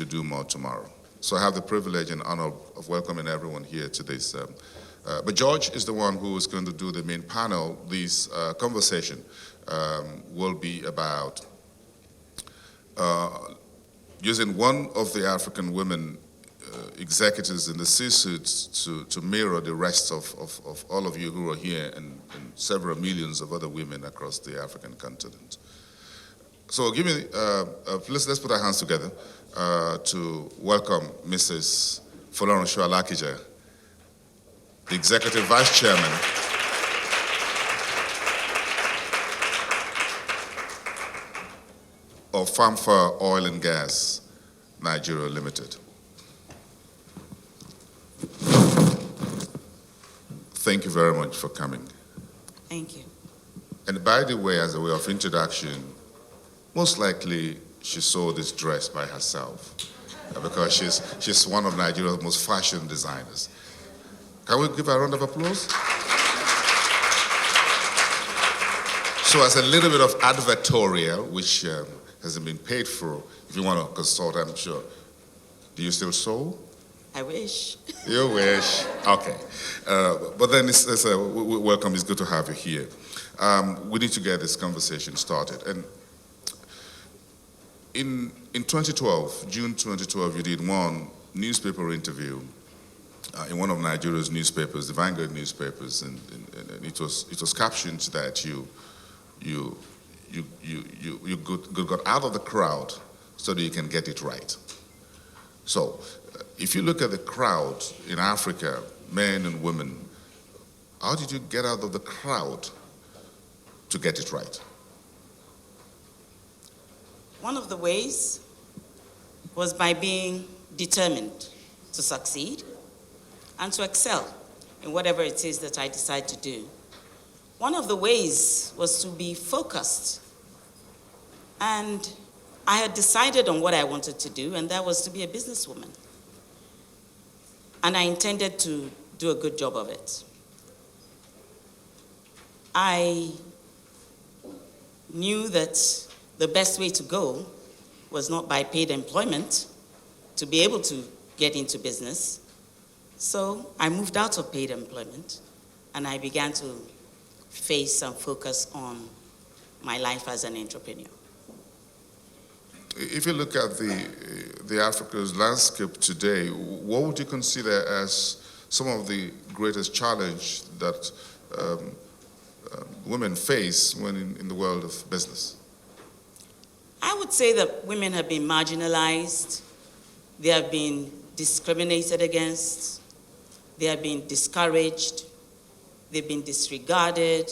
to do more tomorrow. So I have the privilege and honor of welcoming everyone here to this. But George is the one who is going to do the main panel. This conversation will be about using one of the African women executives in the C-suits to mirror the rest of all of you who are here and several millions of other women across the African continent. So give me, let's put our hands together to welcome Mrs. Alakija, the Executive Vice Chairman of Famfa Oil and Gas, Nigeria Limited. Thank you very much for coming. Thank you. And by the way, as a way of introduction, most likely she saw this dress by herself because she's one of Nigeria's most fashion designers. Can we give her a round of applause? So as a little bit of advertorial, which hasn't been paid for, if you want to consult, I'm sure. Do you still sew? I wish. You wish. Okay. But then it's welcome. It's good to have you here. We need to get this conversation started. And in 2012, June 2012, you did one newspaper interview in one of Nigeria's newspapers, the Vanguard newspapers, and it was captioned that you got out of the crowd so that you can get it right. So, if you look at the crowd in Africa, men and women, how did you get out of the crowd to get it right? One of the ways was by being determined to succeed and to excel in whatever it is that I decide to do. One of the ways was to be focused. And I had decided on what I wanted to do, and that was to be a businesswoman. And I intended to do a good job of it. I knew that the best way to go was not by paid employment to be able to get into business. So I moved out of paid employment and I began to face and focus on my life as an entrepreneur. If you look at the Africa's landscape today, what would you consider as some of the greatest challenge that women face when in the world of business? I would say that women have been marginalized, they have been discriminated against, they have been discouraged, they've been disregarded,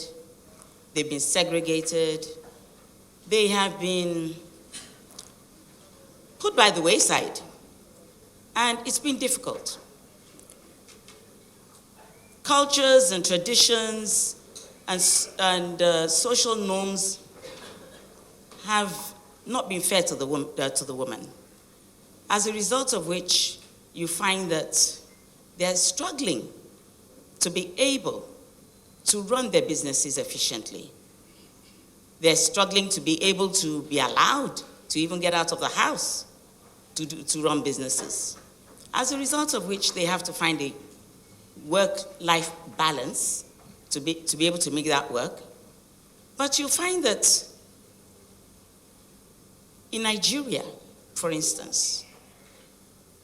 they've been segregated, they have been put by the wayside, and it's been difficult. Cultures and traditions and social norms have not been fair to the woman, as a result of which you find that they're struggling to be able to run their businesses efficiently. They're struggling to be able to be allowed to even get out of the house to run businesses. As a result of which they have to find a work-life balance to be able to make that work. But you'll find that in Nigeria, for instance,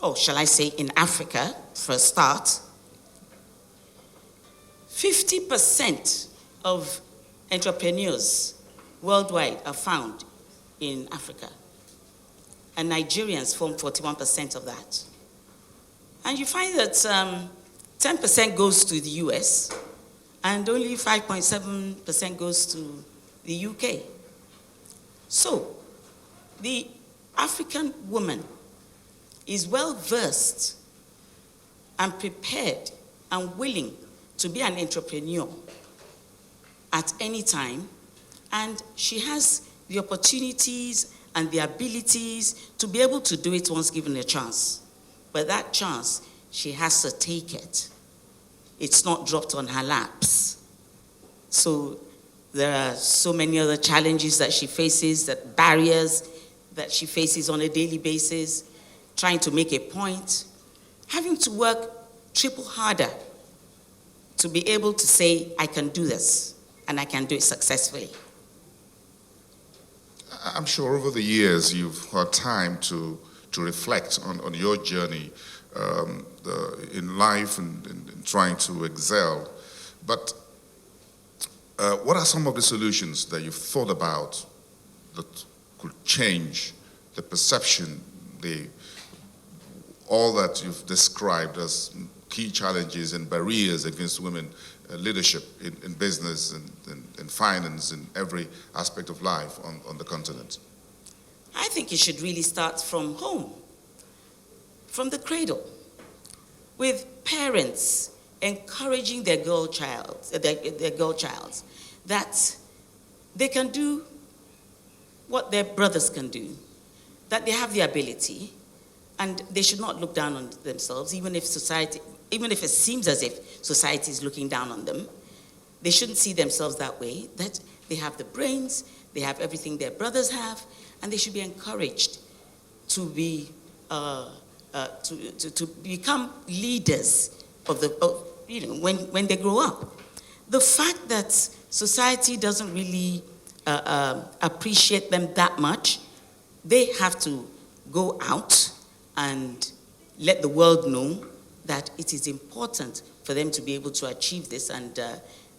or shall I say in Africa, for a start, 50% of entrepreneurs worldwide are found in Africa. And Nigerians form 41% of that. And you find that 10% goes to the US, and only 5.7% goes to the UK. So, the African woman is well versed and prepared and willing to be an entrepreneur at any time, and she has the opportunities and the abilities to be able to do it once given a chance. But that chance, she has to take it. It's not dropped on her laps. So there are so many other challenges that she faces, that barriers that she faces on a daily basis. trying to make a point, having to work triple harder to be able to say, I can do this, and I can do it successfully. I'm sure over the years you've had time to reflect on your journey in life and trying to excel. But what are some of the solutions that you've thought about that could change the perception, all that you've described as key challenges and barriers against women leadership in business and finance and every aspect of life on the continent? I think it should really start from home, from the cradle, with parents encouraging their girl child that they can do what their brothers can do, that they have the ability, and they should not look down on themselves, even if it seems as if society is looking down on them. They shouldn't see themselves that way, that they have the brains, they have everything their brothers have, and they should be encouraged to be to become leaders when they grow up. The fact that society doesn't really appreciate them that much, they have to go out and let the world know that it is important for them to be able to achieve this, and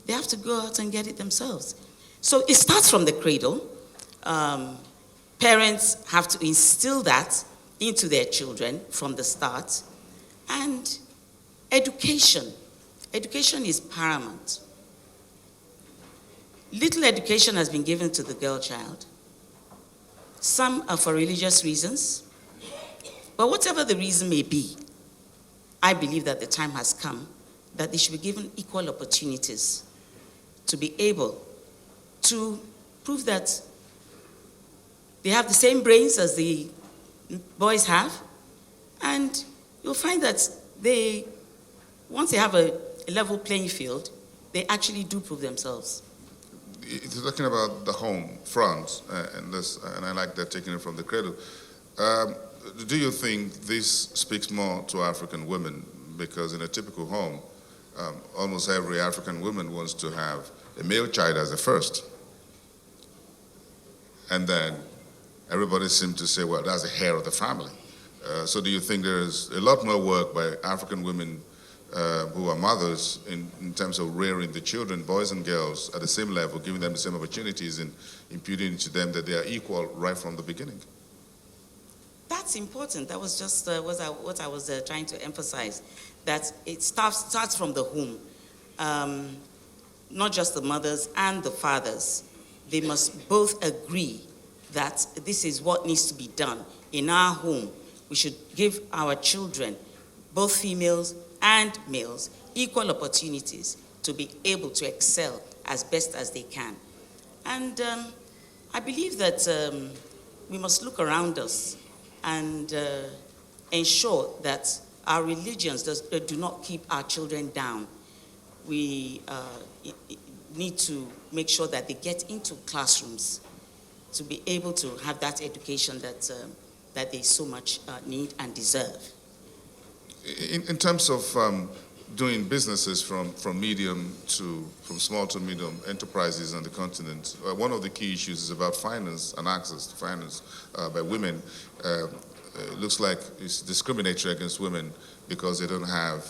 they have to go out and get it themselves. So it starts from the cradle. Parents have to instill that into their children from the start. And education. Education is paramount. Little education has been given to the girl child. Some are for religious reasons. But whatever the reason may be, I believe that the time has come that they should be given equal opportunities to be able to prove that they have the same brains as the boys have, and you'll find that once they have a level playing field, they actually do prove themselves. You're talking about the home front, and I like that, taking it from the cradle. Do you think this speaks more to African women? Because in a typical home, almost every African woman wants to have a male child as a first. And then everybody seems to say, well, that's the heir of the family. So do you think there's a lot more work by African women who are mothers in terms of rearing the children, boys and girls, at the same level, giving them the same opportunities and imputing to them that they are equal right from the beginning? That's important. That was just what I was trying to emphasize, that it starts from the home. Not just the mothers and the fathers. They must both agree that this is what needs to be done. In our home, we should give our children, both females and males, equal opportunities to be able to excel as best as they can. And I believe that we must look around us and ensure that our religions do not keep our children down. We need to make sure that they get into classrooms to be able to have that education that they so much need and deserve. In terms of doing businesses from small to medium enterprises on the continent, one of the key issues is about finance and access to finance by women. It looks like it's discriminatory against women because they don't have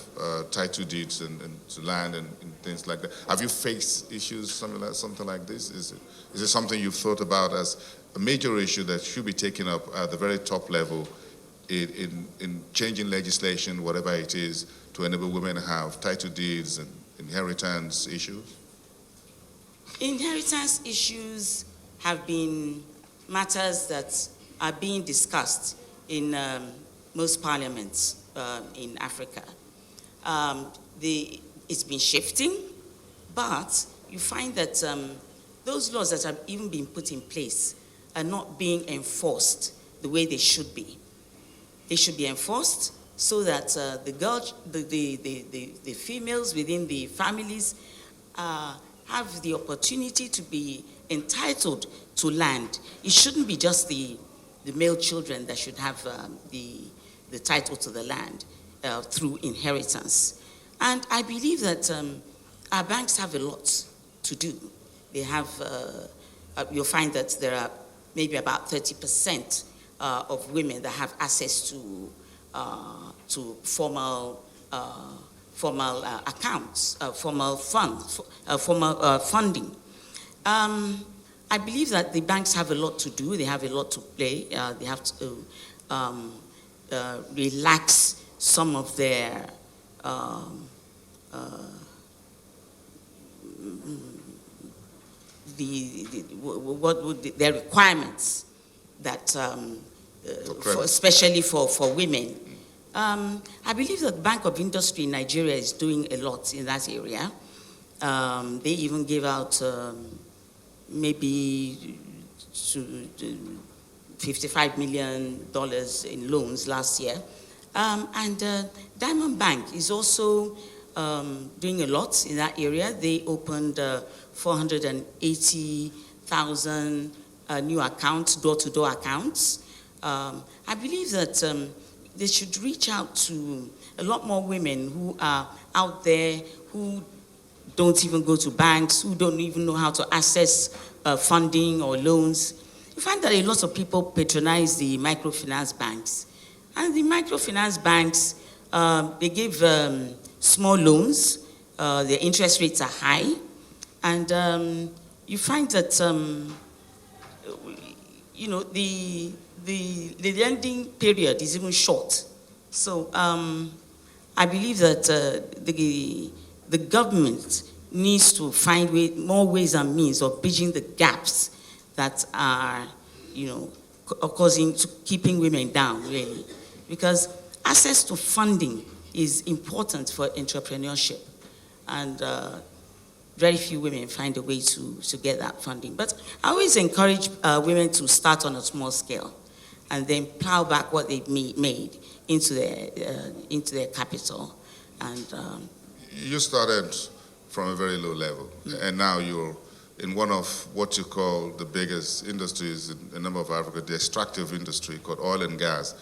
title deeds and to land and things like that. Have you faced issues, something like this? Is it something you've thought about as a major issue that should be taken up at the very top level in changing legislation, whatever it is, to enable women to have title deeds and inheritance issues? Inheritance issues have been matters that are being discussed in most parliaments in Africa. It's been shifting, but you find that those laws that have even been put in place are not being enforced the way they should be. They should be enforced so that the females within the families have the opportunity to be entitled to land. It shouldn't be just the male children that should have the the title to the land through inheritance. And I believe that our banks have a lot to do. They have, you'll find that there are maybe about 30% of women that have access to formal accounts, formal funds, formal funding. I believe that the banks have a lot to do. They have a lot to play. They have to relax some of their their requirements that, especially for women. I believe that Bank of Industry in Nigeria is doing a lot in that area. They even gave out maybe $55 million in loans last year. And Diamond Bank is also doing a lot in that area. They opened 480,000 new accounts, door-to-door accounts. I believe that they should reach out to a lot more women who are out there who don't even go to banks, who don't even know how to access funding or loans. You find that a lot of people patronize the microfinance banks. And the microfinance banks, they give small loans, their interest rates are high, and you find that the lending period is even short. So I believe that the government needs to find more ways and means of bridging the gaps that are, keeping women down, really. Because access to funding is important for entrepreneurship. And very few women find a way to get that funding. But I always encourage women to start on a small scale and then plow back what they've made into their capital. And you started from a very low level, and now you're in one of what you call the biggest industries in a number of Africa, the extractive industry called oil and gas.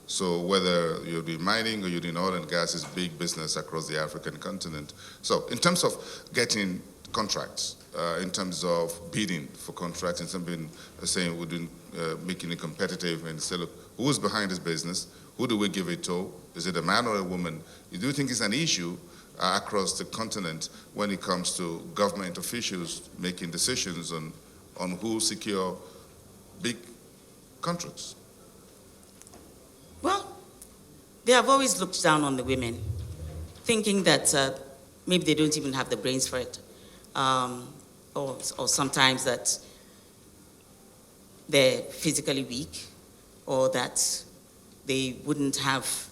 So whether you're doing mining or you're doing oil and gas is big business across the African continent. So in terms of getting contracts, in terms of bidding for contracts, and something saying we're doing, making it competitive and say, look, who's behind this business? Who do we give it to? Is it a man or a woman? You do think it's an issue across the continent when it comes to government officials making decisions on who secure big contracts? Well, they have always looked down on the women, thinking that maybe they don't even have the brains for it, or sometimes that they're physically weak, or that they wouldn't have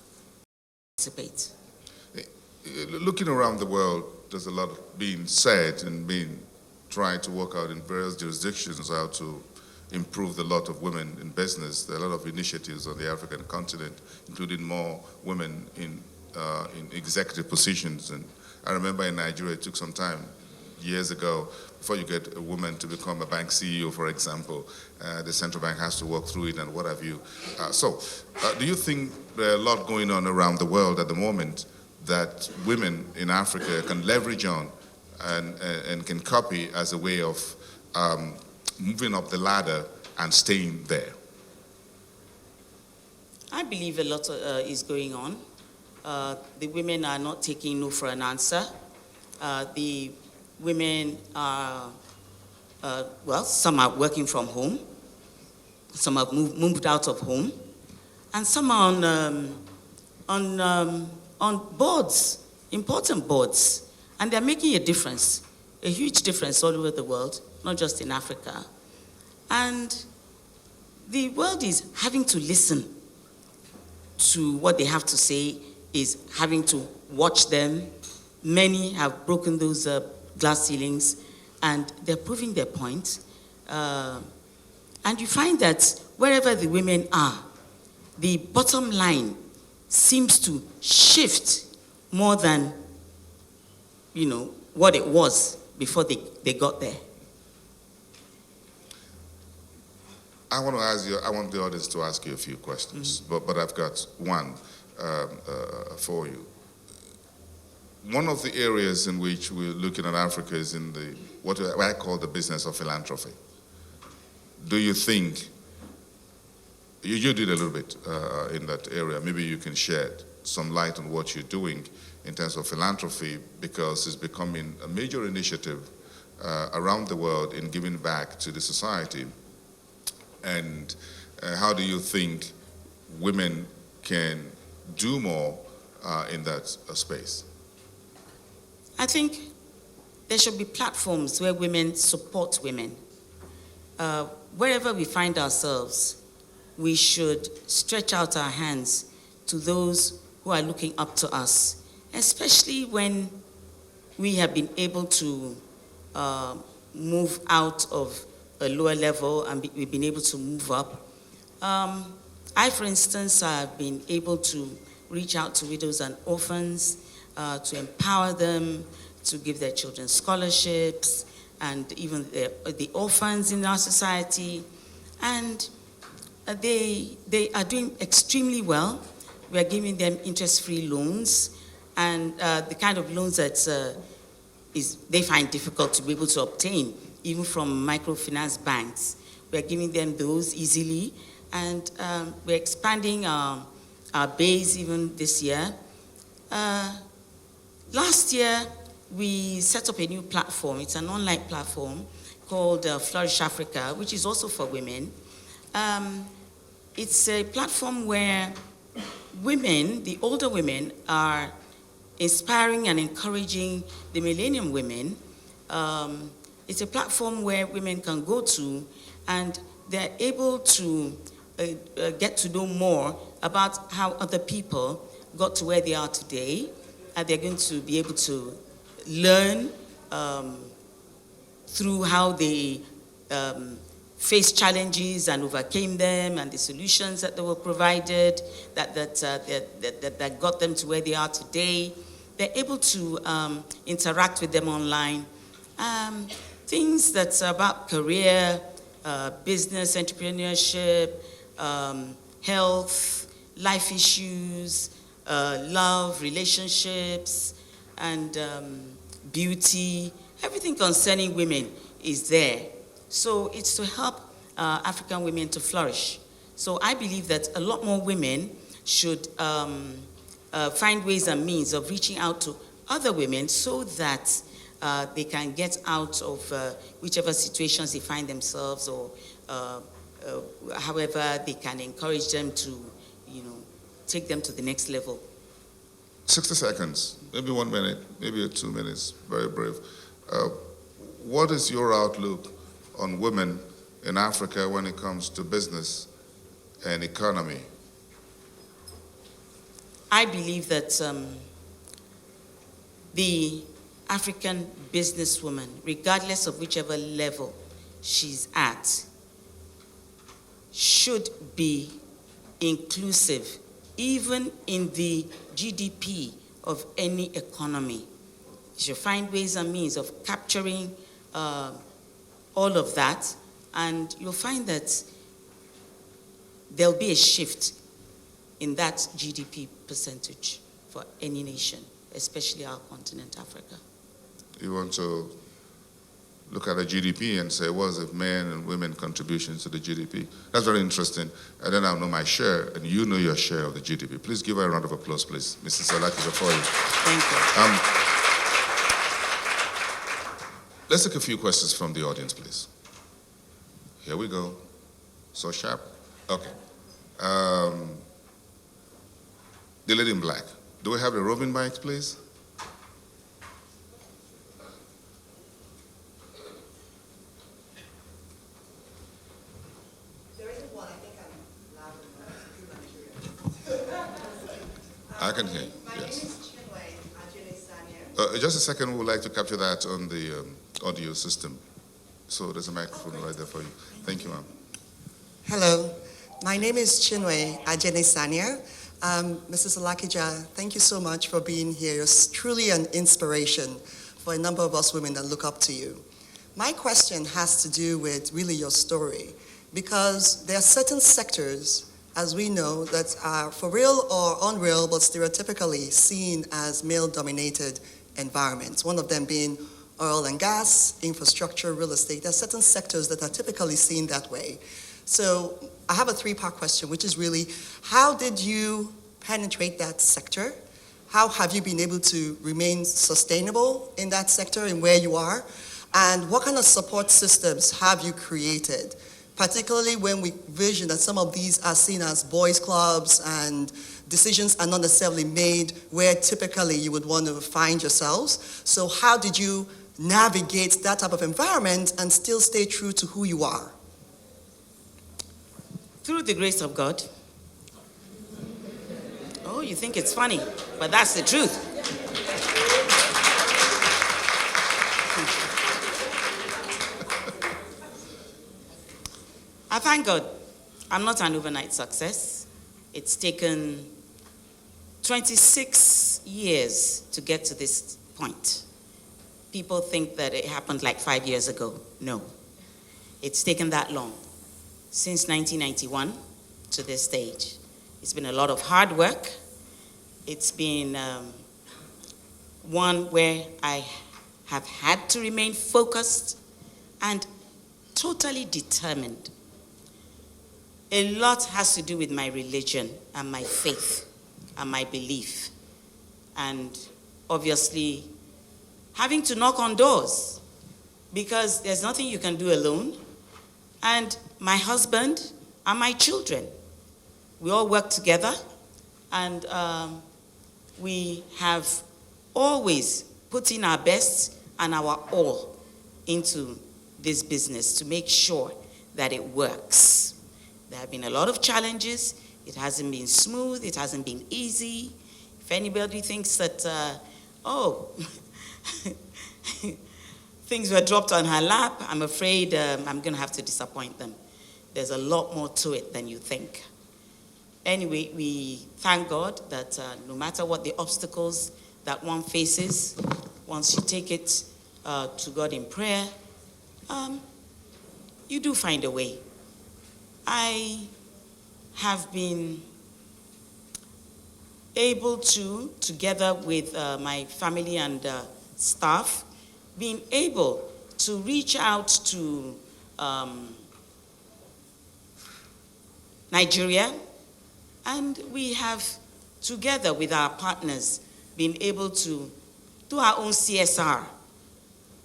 participate. Looking around the world, there's a lot being said and being tried to work out in various jurisdictions how to improve the lot of women in business. There are a lot of initiatives on the African continent, including more women in executive positions. And I remember in Nigeria, it took some time, years ago, before you get a woman to become a bank CEO, for example. The central bank has to work through it and what have you. So do you think there are a lot going on around the world at the moment that women in Africa can leverage on and can copy as a way of moving up the ladder and staying there? I believe a lot is going on. The women are not taking no for an answer. The women are, some are working from home, some have moved out of home, and some are on boards, important boards, and they're making a difference, a huge difference all over the world, not just in Africa. And the world is having to listen to what they have to say, is having to watch them. Many have broken those glass ceilings, and they're proving their point. And you find that wherever the women are, the bottom line seems to shift more than, what it was before they got there. I want to ask you. I want the audience to ask you a few questions, but I've got one for you. One of the areas in which we're looking at Africa is in what I call the business of philanthropy. Do you think you did a little bit in that area? Maybe you can shed some light on what you're doing in terms of philanthropy, because it's becoming a major initiative around the world in giving back to the society. And how do you think women can do more in that space? I think there should be platforms where women support women. Wherever we find ourselves, we should stretch out our hands to those who are looking up to us, especially when we have been able to move out of a lower level and we've been able to move up. I, for instance, have been able to reach out to widows and orphans, to empower them, to give their children scholarships, and even the orphans in our society. And they are doing extremely well. We are giving them interest-free loans, and the kind of loans that they find difficult to be able to obtain, even from microfinance banks. We are giving them those easily, and we're expanding our base even this year. Last year, we set up a new platform. It's an online platform called Flourish Africa, which is also for women. It's a platform where women, the older women, are inspiring and encouraging the Millenium Women. It's a platform where women can go to, and they're able to get to know more about how other people got to where they are today, and they're going to be able to learn through how they faced challenges and overcame them, and the solutions that they were provided that got them to where they are today. They're able to interact with them online. Things that's about career, business, entrepreneurship, health, life issues, love, relationships, and beauty. Everything concerning women is there. So it's to help African women to flourish. So I believe that a lot more women should find ways and means of reaching out to other women so that they can get out of whichever situations they find themselves, or however they can encourage them to, take them to the next level. 60 seconds, maybe 1 minute, maybe 2 minutes, very brief. What is your outlook on women in Africa when it comes to business and economy? I believe that the African businesswoman, regardless of whichever level she's at, should be inclusive, even in the GDP of any economy. You should find ways and means of capturing all of that, and you'll find that there'll be a shift in that GDP percentage for any nation, especially our continent, Africa. You want to look at the GDP and say, what is the men and women contributions to the GDP? That's very interesting. And then I'll know my share, and you know your share of the GDP. Please give her a round of applause, please. Mrs. Alakija, for you. Thank you. Let's take a few questions from the audience, please. Here we go. So sharp. Okay. The lady in black. Do we have the roving mics, please? There isn't one. I think I'm loud enough. I can hear you. My Yes. name is Chinwe Ajene Sanya. Just a second, we would like to capture that on the audio system. So there's a microphone right there for you. Thank you, ma'am. Hello. My name is Chinwe Ajene Sanya. Mrs. Alakija, thank you so much for being here. You're truly an inspiration for a number of us women that look up to you. My question has to do with really your story. because there are certain sectors, as we know, that are for real or unreal, but stereotypically seen as male-dominated environments, one of them being oil and gas, infrastructure, real estate. There are certain sectors that are typically seen that way. So I have a three-part question, which is really, how did you penetrate that sector? How have you been able to remain sustainable in that sector and where you are? And what kind of support systems have you created? Particularly when we vision that some of these are seen as boys' clubs and decisions are not necessarily made where typically you would want to find yourselves. So how did you navigate that type of environment and still stay true to who you are? Through the grace of God. Oh, you think it's funny, but that's the truth. I thank God. I'm not an overnight success. It's taken 26 years to get to this point. People think that it happened like 5 years ago. No. It's taken that long. Since 1991 to this stage. It's been a lot of hard work. It's been one where I have had to remain focused and totally determined. A lot has to do with my religion and my faith and my belief. And obviously, having to knock on doors because there's nothing you can do alone. And my husband and my children, we all work together, and we have always put in our best and our all into this business to make sure that it works. There have been a lot of challenges. It hasn't been smooth. It hasn't been easy. If anybody thinks that, things were dropped on her lap, I'm afraid I'm going to have to disappoint them. There's a lot more to it than you think. Anyway, we thank God that no matter what the obstacles that one faces, once you take it to God in prayer, you do find a way. I have been able to, together with my family and staff, being able to reach out to Nigeria, and we have, together with our partners, been able to do our own CSR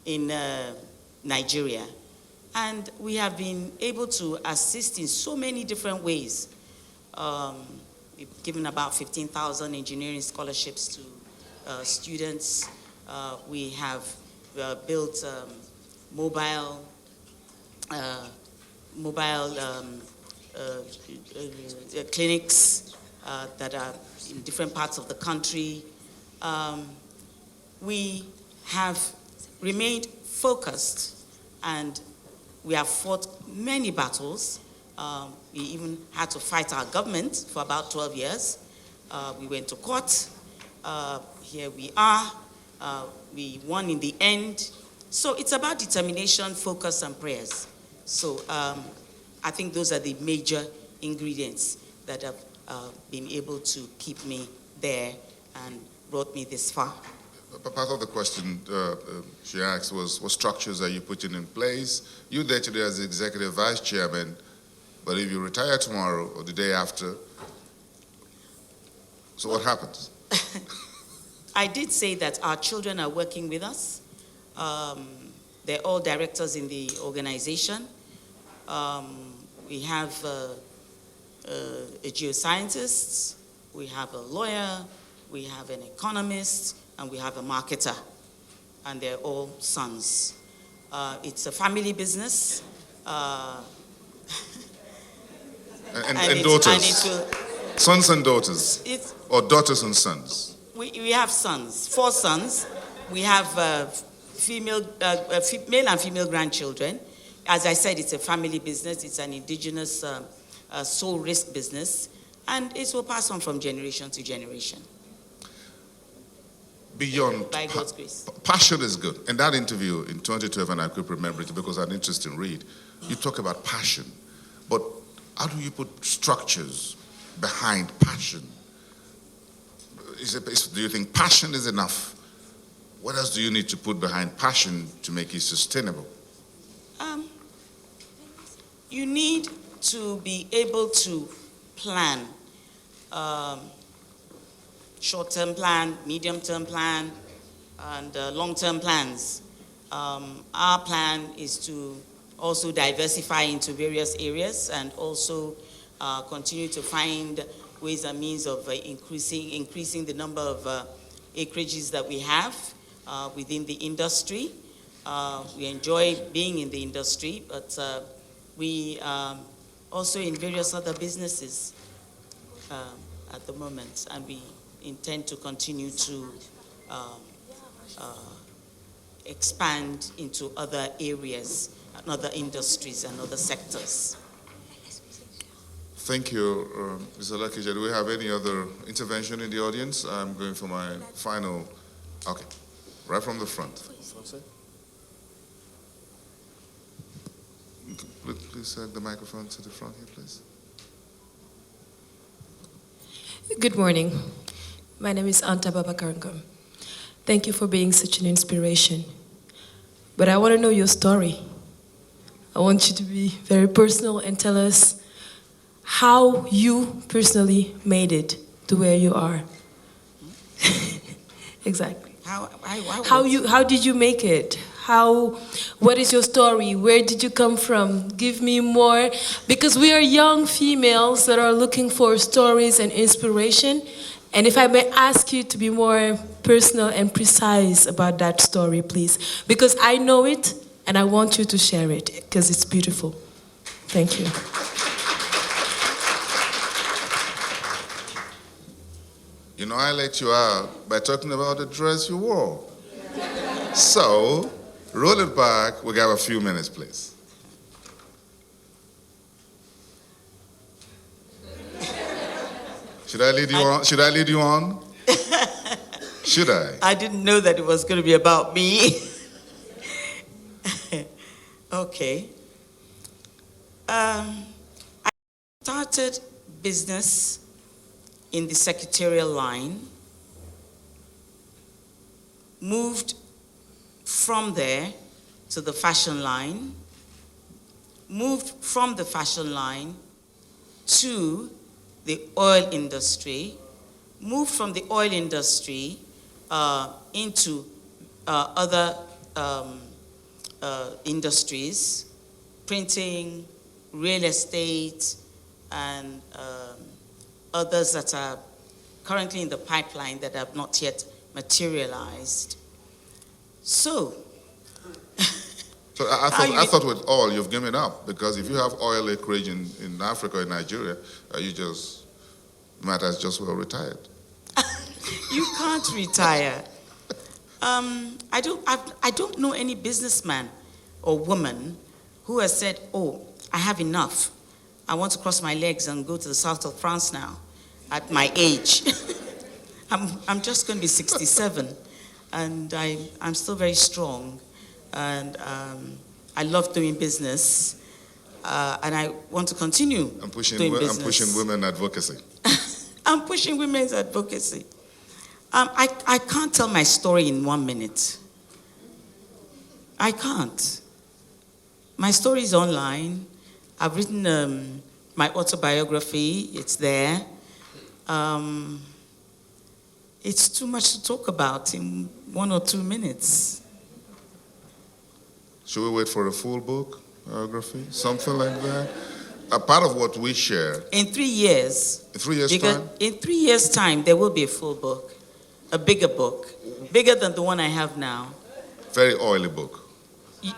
in Nigeria. And we have been able to assist in so many different ways. We've given about 15,000 engineering scholarships to students. We have built mobile clinics that are in different parts of the country. We have remained focused, and we have fought many battles. We even had to fight our government for about 12 years. We went to court. Here we are. We won in the end. So it's about determination, focus, and prayers. So I think those are the major ingredients that have been able to keep me there and brought me this far. Part of the question she asked was, what structures are you putting in place? You're there today as the executive vice chairman, but if you retire tomorrow or the day after, so what happens? I did say that our children are working with us. They're all directors in the organization. We have a geoscientist, we have a lawyer, we have an economist, and we have a marketer, and they're all sons. It's a family business. And daughters. Sons and daughters. Or daughters and sons. We have sons, 4 sons. We have male and female grandchildren. As I said, it's a family business. It's an indigenous sole risk business, and it will pass on from generation to generation. Beyond by God's grace. Passion is good. In that interview in 2012, and I could remember it because it's an interesting read, you talk about passion. How do you put structures behind passion? Do you think passion is enough? What else do you need to put behind passion to make it sustainable? You need to be able to plan, short-term plan, medium-term plan, and long-term plans. Our plan is to also diversify into various areas and also continue to find ways and means of increasing the number of acreages that we have within the industry. We enjoy being in the industry, but we also in various other businesses at the moment, and we intend to continue to expand into other areas, and other industries, and other sectors. Thank you, Mr. Alakija. Do we have any other intervention in the audience? I'm going for my final. Okay, right from the front. Please take the microphone to the front here, please. Good morning. My name is Anta Babakarangam. Thank you for being such an inspiration. But I want to know your story. I want you to be very personal and tell us how you personally made it to where you are. Exactly. How did you make it? What is your story? Where did you come from? Give me more, because we are young females that are looking for stories and inspiration. And if I may ask you to be more personal and precise about that story, please, because I know it and I want you to share it because it's beautiful. Thank you. You know, I let you out by talking about the dress you wore. So, roll it back. We got a few minutes, please. Should I lead you on? Should I lead you on? Should I? I didn't know that it was going to be about me. Okay. I started business in the secretarial line, moved from there to the fashion line, moved from the fashion line to the oil industry, moved from the oil industry into other industries, printing, real estate, and others that are currently in the pipeline that have not yet materialized. So I thought with oil you've given up, because if you have oil acreage in Africa and Nigeria, you might as just well retired. You can't retire. I don't know any businessman or woman who has said, "Oh, I have enough. I want to cross my legs and go to the south of France now at my age." I'm just going to be 67, and I'm still very strong, and I love doing business, and I want to continue doing business. I'm pushing women advocacy. I'm pushing women's advocacy. I can't tell my story in 1 minute. I can't. My story is online. I've written my autobiography. It's there. It's too much to talk about in 1 or 2 minutes. Should we wait for a full book, biography, something like that? A part of what we share. In 3 years. In 3 years' time? In 3 years' time, there will be a full book, a bigger book, bigger than the one I have now. Very oily book.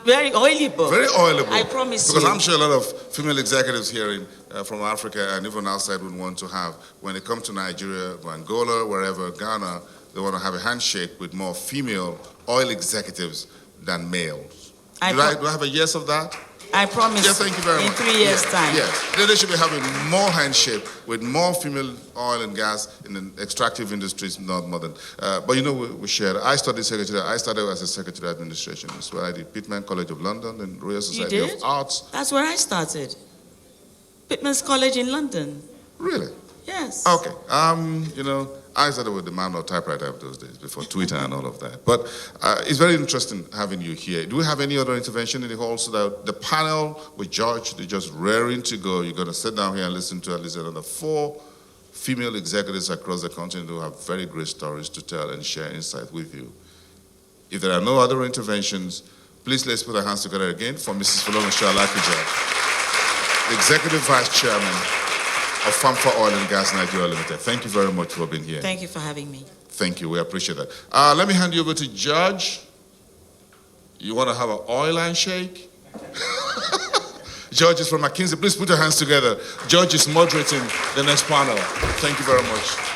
Very oily book. Very oily book. I promise because you. I'm sure a lot of female executives here from Africa and even outside would want to have, when they come to Nigeria, Angola, wherever, Ghana, they want to have a handshake with more female oil executives than males. Do I have a yes of that? I promise. Yes, thank you very much. In 3 years' time. Yes. They should be having more handshake with more female oil and gas in the extractive industries, not modern. But you know, we shared. I studied secretary. I started as a secretary of administration. That's where I did Pittman College of London and Royal Society of Arts. That's where I started. Pitman's College in London. Really? Yes. Okay. I started with the manual typewriter of those days, before Twitter and all of that. But it's very interesting having you here. Do we have any other intervention in the hall so that the panel with George, they're just raring to go? You're going to sit down here and listen to at least another 4 female executives across the continent who have very great stories to tell and share insight with you. If there are no other interventions, please let's put our hands together again for Mrs. Alakija, the Executive Vice Chairman of Farm for Oil and Gas Nigeria Limited. Thank you very much for being here. Thank you for having me. Thank you. We appreciate that. Let me hand you over to George. You want to have an oil handshake? George is from McKinsey. Please put your hands together. George is moderating the next panel. Thank you very much.